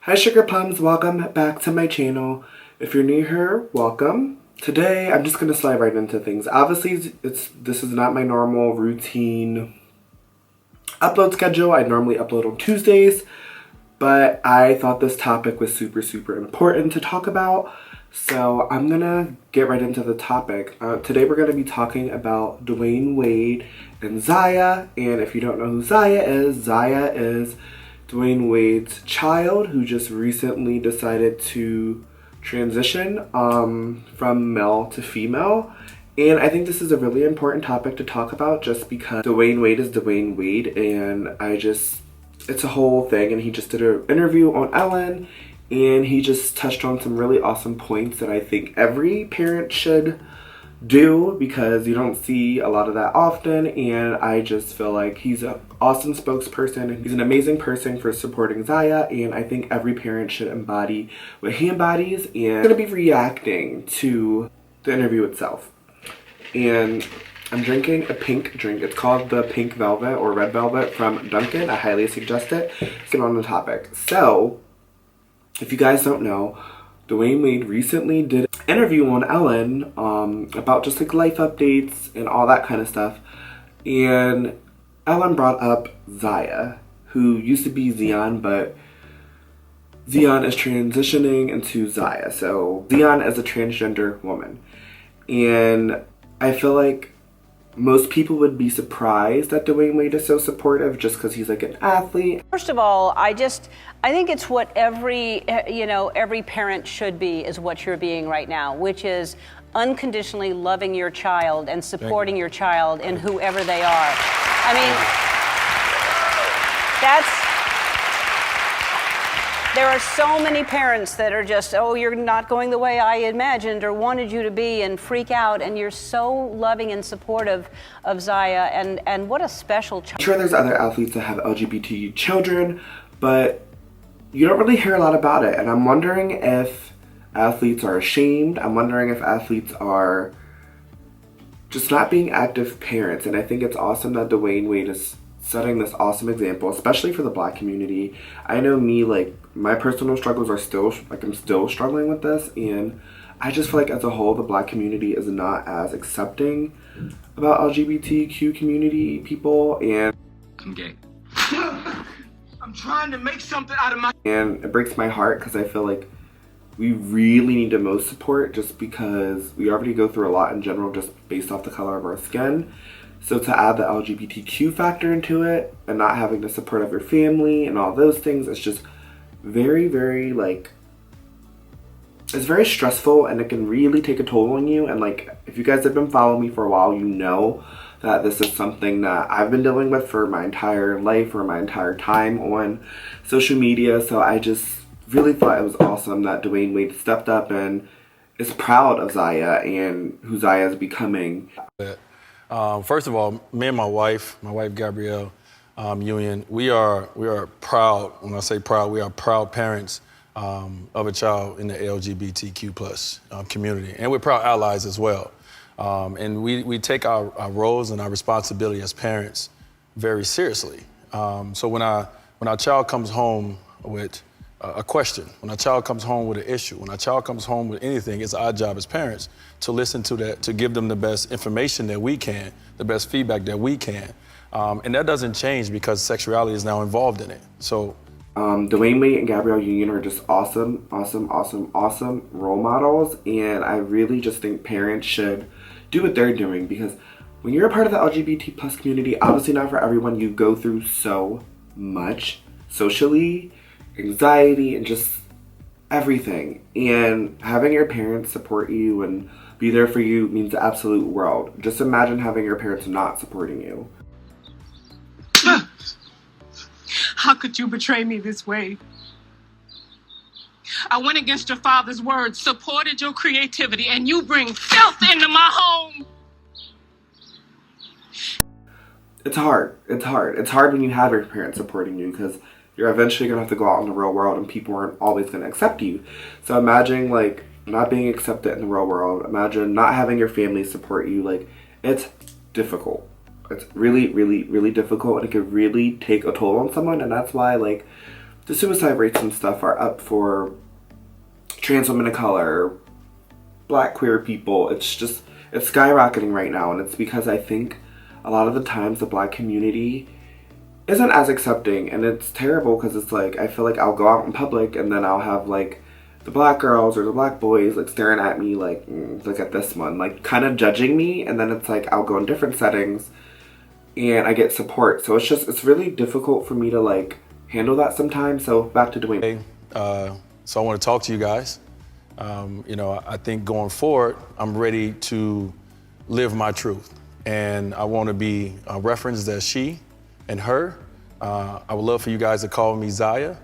Hi Sugar Plums, welcome back to my channel. If you're new here, welcome. Today I'm just gonna slide right into things. Obviously this is not my normal routine upload schedule. I normally upload on Tuesdays, but I thought this topic was super important to talk about. So I'm gonna get right into the topic. Today we're gonna be talking about Dwayne Wade and Zaya. And if you don't know who Zaya is Dwayne Wade's child who just recently decided to transition from male to female. And I think this is a really important topic to talk about just because Dwayne Wade is Dwayne Wade, and it's a whole thing. And he just did an interview on Ellen, and he just touched on some really awesome points that I think every parent should do because you don't see a lot of that often. And I just feel like he's an awesome spokesperson. He's an amazing person for supporting Zaya, and I think every parent should embody what he embodies. And I'm going to be reacting to the interview itself. And I'm drinking a pink drink. It's called the Pink Velvet or Red Velvet from Dunkin'. I highly suggest it. Let's get on the topic. So, if you guys don't know, Dwayne Wade recently did an interview on Ellen about just like life updates and all that kind of stuff. And Ellen brought up Zaya, who used to be Zion, but Zion is transitioning into Zaya. So Zion is a transgender woman. And I feel like most people would be surprised that Dwayne Wade is so supportive just because he's like an athlete. First of all, I think it's what every parent should be, is what you're being right now, which is unconditionally loving your child and supporting your child in whoever they are. I mean, there are so many parents that are just, oh, you're not going the way I imagined or wanted you to be, and freak out, and you're so loving and supportive of Zaya, and what a special child. I'm sure there's other athletes that have LGBT children, but you don't really hear a lot about it. And I'm wondering if athletes are ashamed. I'm wondering if athletes are just not being active parents. And I think it's awesome that Dwayne Wade is setting this awesome example, especially for the Black community. I know me, like, my personal struggles are still, like, I'm still struggling with this, and I just feel like as a whole, the Black community is not as accepting about LGBTQ community people, and I'm gay. I'm trying to make something out of my... And it breaks my heart because I feel like we really need the most support just because we already go through a lot in general just based off the color of our skin. So to add the LGBTQ factor into it and not having the support of your family and all those things, it's just very, like, it's very stressful, and it can really take a toll on you. And like, if you guys have been following me for a while, you know that this is something that I've been dealing with for my entire life or my entire time on social media. So I just really thought it was awesome that Dwayne Wade stepped up and is proud of Zaya and who Zaya is becoming. First of all, me and my wife Gabrielle-Union, we are proud. When I say proud, we are proud parents of a child in the LGBTQ plus community, and we're proud allies as well. And we take our roles and our responsibility as parents very seriously. So when our child comes home with a question, when our child comes home with an issue, when our child comes home with anything, it's our job as parents to listen to that, to give them the best information that we can, the best feedback that we can. And that doesn't change because sexuality is now involved in it. So Dwayne Wade and Gabrielle-Union are just awesome role models, and I really just think parents should do what they're doing, because when you're a part of the LGBT plus community, obviously not for everyone, you go through so much socially, anxiety, and just everything. And having your parents support you and be there for you means the absolute world. Just imagine having your parents not supporting you. How could you betray me this way? I went against your father's words, supported your creativity, and you bring filth into my home. It's hard. It's hard when you have your parents supporting you, because you're eventually going to have to go out in the real world and people aren't always going to accept you. So imagine, like, not being accepted in the real world. Imagine not having your family support you. Like, it's difficult. It's really difficult, and it could really take a toll on someone. And that's why, like, the suicide rates and stuff are up for trans women of color, black queer people. It's skyrocketing right now, and it's because I think a lot of the times the black community isn't as accepting, and it's terrible because it's like, I feel like I'll go out in public and then I'll have like the black girls or the black boys like staring at me like, look at this one, like kind of judging me, and then it's like I'll go in different settings and I get support. So it's really difficult for me to like handle that sometimes. So back to Dwayne. So I want to talk to you guys. You know, I think going forward, I'm ready to live my truth, and I want to be referenced as she and her. I would love for you guys to call me Zaya.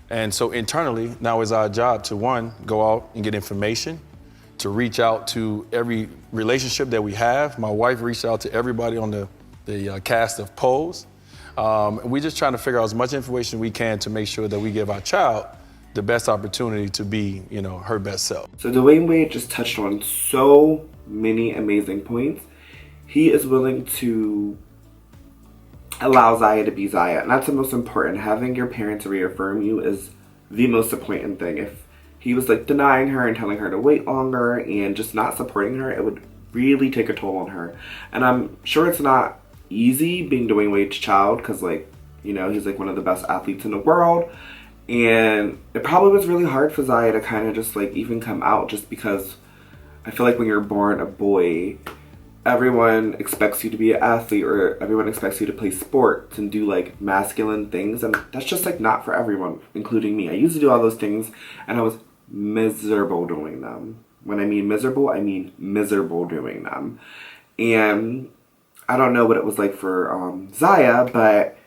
And so internally, now is our job to, one, go out and get information, to reach out to every relationship that we have. My wife reached out to everybody on the cast of Pose. We're just trying to figure out as much information we can to make sure that we give our child the best opportunity to be, you know, her best self. So Dwayne Wade just touched on so many amazing points. He is willing to allow Zaya to be Zaya, and that's the most important. Having your parents reaffirm you is the most important thing. If he was like denying her and telling her to wait longer and just not supporting her, it would really take a toll on her. And I'm sure it's not easy being Dwayne Wade's child, because like, you know, he's like one of the best athletes in the world, and it probably was really hard for Zaya to kind of just like even come out, just because I feel like when you're born a boy, everyone expects you to be an athlete, or everyone expects you to play sports and do like masculine things, and that's just like not for everyone, including me. I used to do all those things and I was miserable doing them. When I mean miserable, I mean miserable doing them. And I don't know what it was like for Zaya, but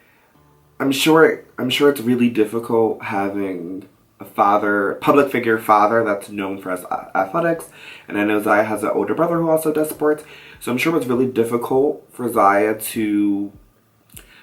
I'm sure it's really difficult having a father, public figure father that's known for his athletics. And I know Zaya has an older brother who also does sports. So I'm sure it's really difficult for Zaya to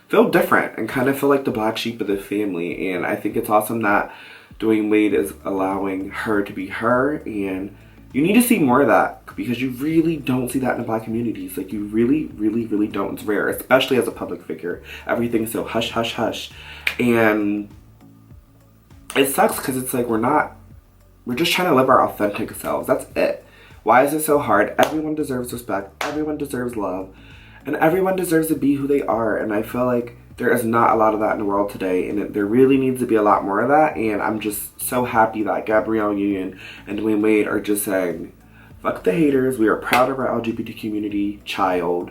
feel different and kind of feel like the black sheep of the family. And I think it's awesome that Dwayne Wade is allowing her to be her. And you need to see more of that, because you really don't see that in the black communities. Like, you really, really, really don't. It's rare, especially as a public figure. Everything's so hush, hush, hush. And it sucks because it's like we're just trying to live our authentic selves. That's it. Why is it so hard? Everyone deserves respect. Everyone deserves love. And everyone deserves to be who they are. And I feel like there is not a lot of that in the world today. And there really needs to be a lot more of that. And I'm just so happy that Gabrielle-Union and Dwayne Wade are just saying, fuck the haters. We are proud of our LGBT community child.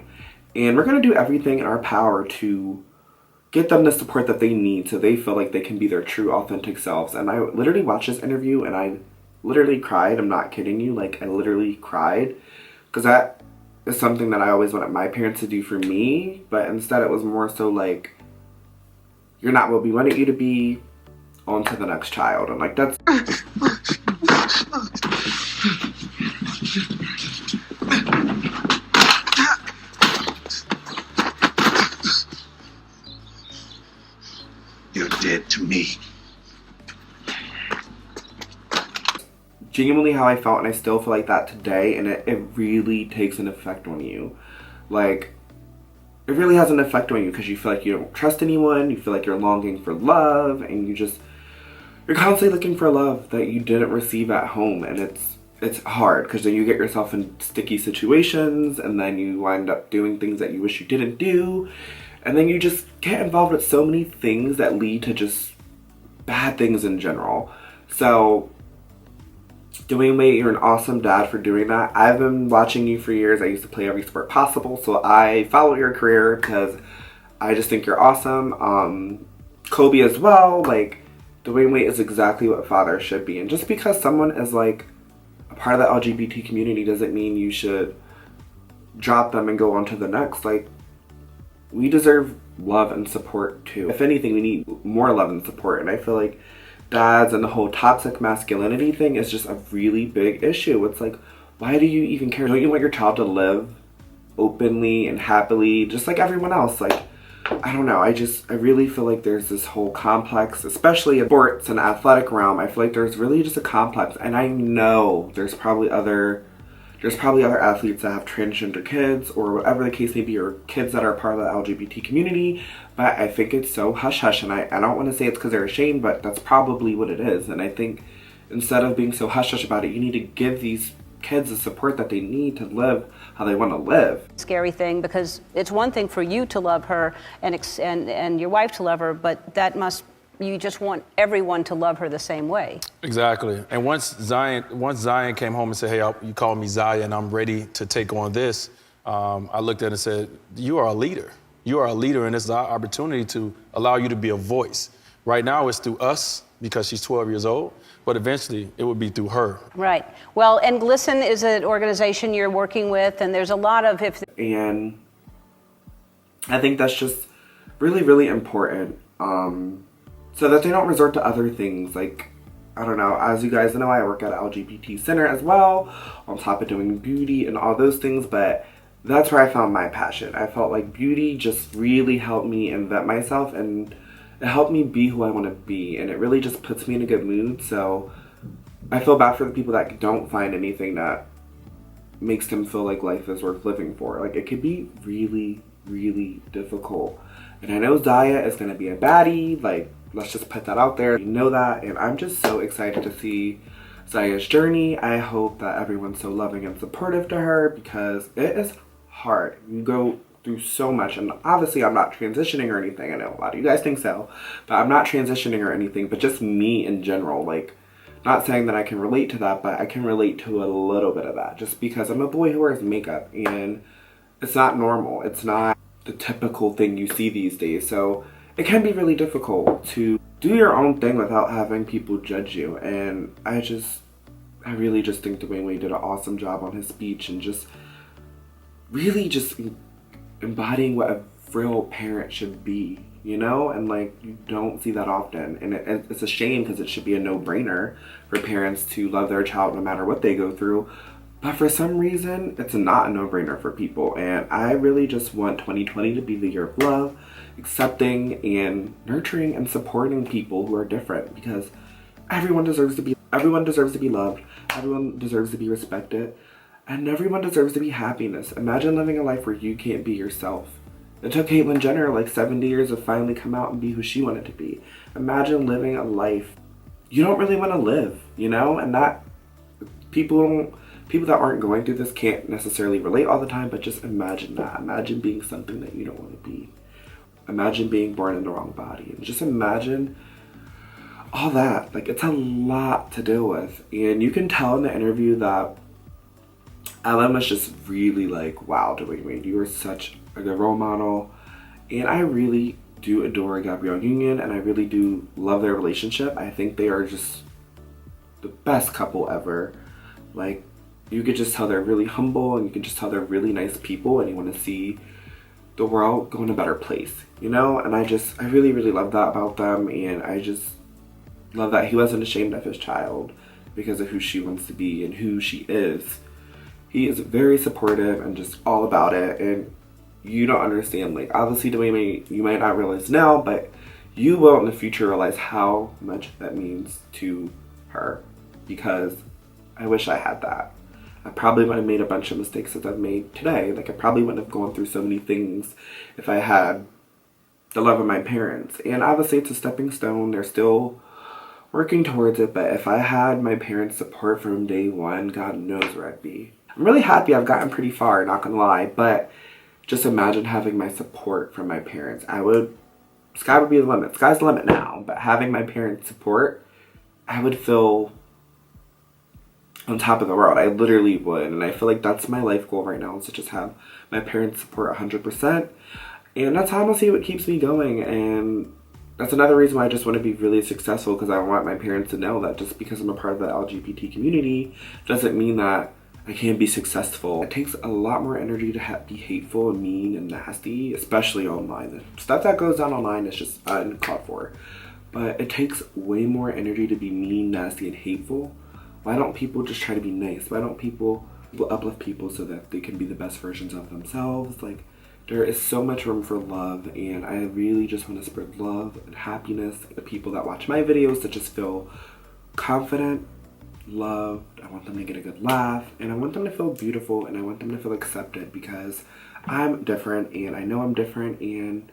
And we're going to do everything in our power to get them the support that they need so they feel like they can be their true, authentic selves. And I literally watched this interview and I literally cried. I'm not kidding you. Like, I literally cried, because that is something that I always wanted my parents to do for me. But instead it was more so like, you're not what we wanted you to be, on to the next child. And like, that's... You're dead to me. Genuinely how I felt, and I still feel like that today, and it really takes an effect on you. Like, it really has an effect on you, because you feel like you don't trust anyone, you feel like you're longing for love, and you're constantly looking for love that you didn't receive at home. And it's hard, because then you get yourself in sticky situations, and then you wind up doing things that you wish you didn't do, and then you just get involved with so many things that lead to just bad things in general. So Dwayne Wade, you're an awesome dad for doing that. I've been watching you for years. I used to play every sport possible, so I follow your career because I just think you're awesome. Kobe as well. Like, Dwayne Wade is exactly what father should be. And just because someone is like a part of the LGBT community doesn't mean you should drop them and go on to the next. Like, we deserve love and support too. If anything, we need more love and support. And I feel like dads and the whole toxic masculinity thing is just a really big issue. It's like, why do you even care? Don't you want your child to live openly and happily, just like everyone else? Like, I don't know. I really feel like there's this whole complex, especially in sports and athletic realm. I feel like there's really just a complex, and I know there's probably other There's probably other athletes that have transgender kids or whatever the case may be, or kids that are part of the LGBT community, but I think it's so hush-hush, and I don't want to say it's because they're ashamed, but that's probably what it is. And I think instead of being so hush-hush about it, you need to give these kids the support that they need to live how they want to live. Scary thing, because it's one thing for you to love her and your wife to love her, but you just want everyone to love her the same way. Exactly. And once Zion came home and said, hey, you called me Zaya and I'm ready to take on this, I looked at it and said, you are a leader. You are a leader, and it's our opportunity to allow you to be a voice. Right now it's through us because she's 12 years old, but eventually it would be through her. Right. Well, and Glisten is an organization you're working with, and there's a lot of... And I think that's just really, really important. So that they don't resort to other things. Like, I don't know, as you guys know, I work at an LGBT center as well, on top of doing beauty and all those things, but that's where I found my passion. I felt like beauty just really helped me invent myself, and it helped me be who I want to be, and it really just puts me in a good mood. So I feel bad for the people that don't find anything that makes them feel like life is worth living for. Like, it could be really, really difficult. And I know Zaya is going to be a baddie, like, let's just put that out there. You know that, and I'm just so excited to see Zaya's journey. I hope that everyone's so loving and supportive to her, because it is hard. You go through so much, and obviously I'm not transitioning or anything. I know a lot of you guys think so, but I'm not transitioning or anything, but just me in general. Like, not saying that I can relate to that, but I can relate to a little bit of that, just because I'm a boy who wears makeup, and it's not normal. It's not the typical thing you see these days. So it can be really difficult to do your own thing without having people judge you. And I really just think Dwayne Wade did an awesome job on his speech, and just really just embodying what a real parent should be, you know? And like, you don't see that often. And it's a shame, because it should be a no-brainer for parents to love their child no matter what they go through. But for some reason, it's not a no-brainer for people. And I really just want 2020 to be the year of love, accepting and nurturing and supporting people who are different, because everyone deserves to be loved, everyone deserves to be respected, and everyone deserves to be happiness. Imagine living a life where you can't be yourself. It took Caitlyn Jenner like 70 years to finally come out and be who she wanted to be. Imagine living a life you don't really want to live, you know? And that people that aren't going through this can't necessarily relate all the time, but just imagine that. Imagine being something that you don't want to be. Imagine being born in the wrong body. And just imagine all that. Like, it's a lot to deal with. And you can tell in the interview that Ellen was just really like, wow, Dwayne Wade, you are such a good role model. And I really do adore Gabrielle-Union, and I really do love their relationship. I think they are just the best couple ever. Like, you could just tell they're really humble, and you can just tell they're really nice people, and you want to see the world go in a better place, you know? And I really, really love that about them, and I just love that he wasn't ashamed of his child because of who she wants to be and who she is. He is very supportive and just all about it, and you don't understand, like, obviously Dwayne, you might not realize now, but you will in the future realize how much that means to her, because I wish I had that. I probably would have made a bunch of mistakes that I've made today. Like, I probably wouldn't have gone through so many things if I had the love of my parents. And obviously it's a stepping stone. They're still working towards it. But if I had my parents' support from day one, God knows where I'd be. I'm really happy I've gotten pretty far, not gonna lie. But just imagine having my support from my parents. Sky would be the limit. Sky's the limit now. But having my parents' support, I would feel on top of the world. I literally would. And I feel like that's my life goal right now, is to just have my parents support 100%. And that's honestly what keeps me going. And that's another reason why I just want to be really successful, because I want my parents to know that just because I'm a part of the LGBT community doesn't mean that I can't be successful. It takes a lot more energy to be hateful and mean and nasty, especially online. The stuff that goes down online is just uncalled for. But it takes way more energy to be mean, nasty, and hateful. Why don't people just try to be nice? Why don't people uplift people so that they can be the best versions of themselves? Like, there is so much room for love, and I really just want to spread love and happiness to the people that watch my videos, to just feel confident loved, I want them to get a good laugh, and I want them to feel beautiful, and I want them to feel accepted, because I'm different, and I know I'm different, and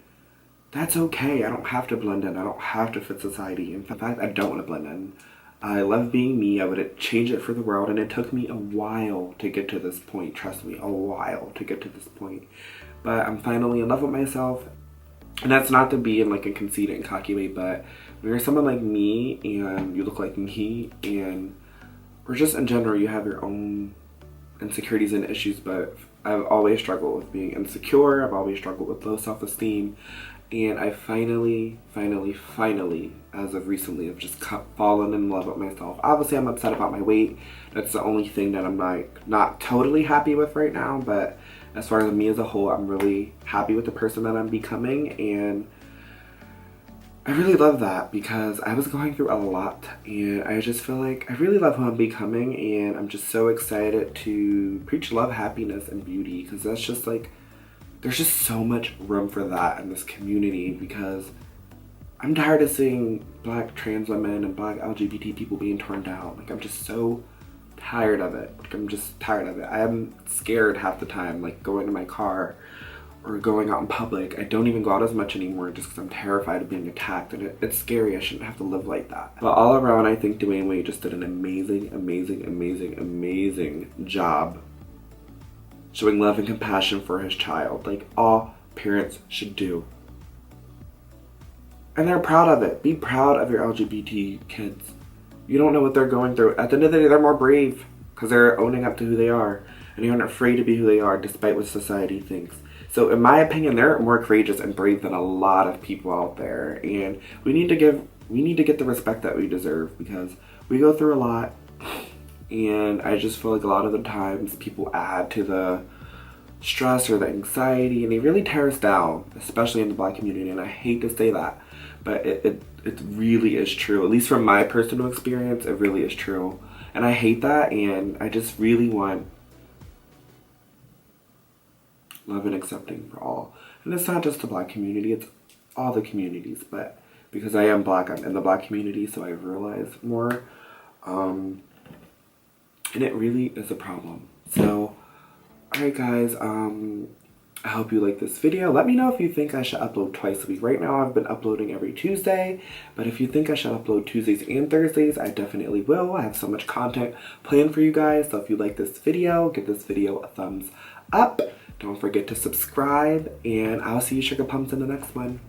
that's okay. I don't have to blend in. I don't have to fit society. In fact, I don't want to blend in. I love being me. I wouldn't change it for the world, and it took me a while to get to this point. Trust me, a while to get to this point. But I'm finally in love with myself, and that's not to be in like a conceited and cocky way, but when you're someone like me, and you look like me, and or just in general, you have your own insecurities and issues, but I've always struggled with being insecure. I've always struggled with low self-esteem. And I finally, as of recently, have just fallen in love with myself. Obviously, I'm upset about my weight. That's the only thing that I'm like not totally happy with right now. But as far as me as a whole, I'm really happy with the person that I'm becoming. And I really love that, because I was going through a lot. And I just feel like I really love who I'm becoming. And I'm just so excited to preach love, happiness, and beauty. Because that's just like, there's just so much room for that in this community, because I'm tired of seeing Black trans women and Black LGBT people being torn down. Like, I'm just so tired of it. Like, I'm just tired of it. I am scared half the time, like going to my car or going out in public. I don't even go out as much anymore just because I'm terrified of being attacked, and it's scary. I shouldn't have to live like that. But all around, I think Dwayne Wade just did an amazing job showing love and compassion for his child, like all parents should do. And they're proud of it. Be proud of your LGBT kids. You don't know what they're going through. At the end of the day, they're more brave because they're owning up to who they are, and they aren't afraid to be who they are despite what society thinks. So in my opinion, they're more courageous and brave than a lot of people out there, and we need to get the respect that we deserve, because we go through a lot. And I just feel like a lot of the times people add to the stress or the anxiety, and they really tear us down, especially in the Black community. And I hate to say that, but it really is true. At least from my personal experience, it really is true. And I hate that, and I just really want love and accepting for all. And it's not just the Black community, it's all the communities. But because I am Black, I'm in the Black community, so I realize more. And it really is a problem. So, alright guys, I hope you like this video. Let me know if you think I should upload twice a week. Right now I've been uploading every Tuesday, but if you think I should upload Tuesdays and Thursdays, I definitely will. I have so much content planned for you guys, so if you like this video, give this video a thumbs up. Don't forget to subscribe, and I'll see you sugar pumps in the next one.